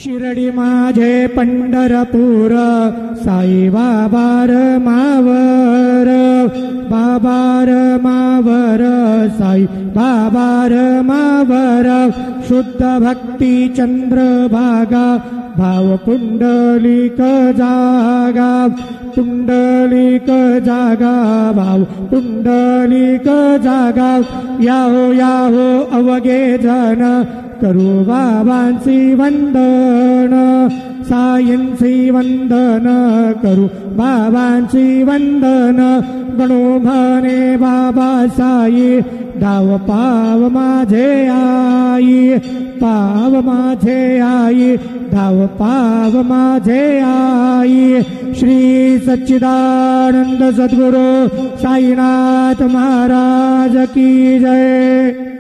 शिरडी माझे पंढरपूर साई बाबार मावर बाबार मावर साई बाबार मावर शुद्ध भक्ती चंद्रभागा भाव पुंडलिक जागा पुंडलिक जागा भाव पुंडलिक जागा याहो याहो अवघे जन करू बाबांची वंदन सायंची वंदन करू बाबांची वंदन गणो म्हणे बाबा साई धाव पाव माझे आई पाव माझे आई धाव पाव माझे आई श्री सच्चिदानंद सद्गुरु साईनाथ महाराज की जय।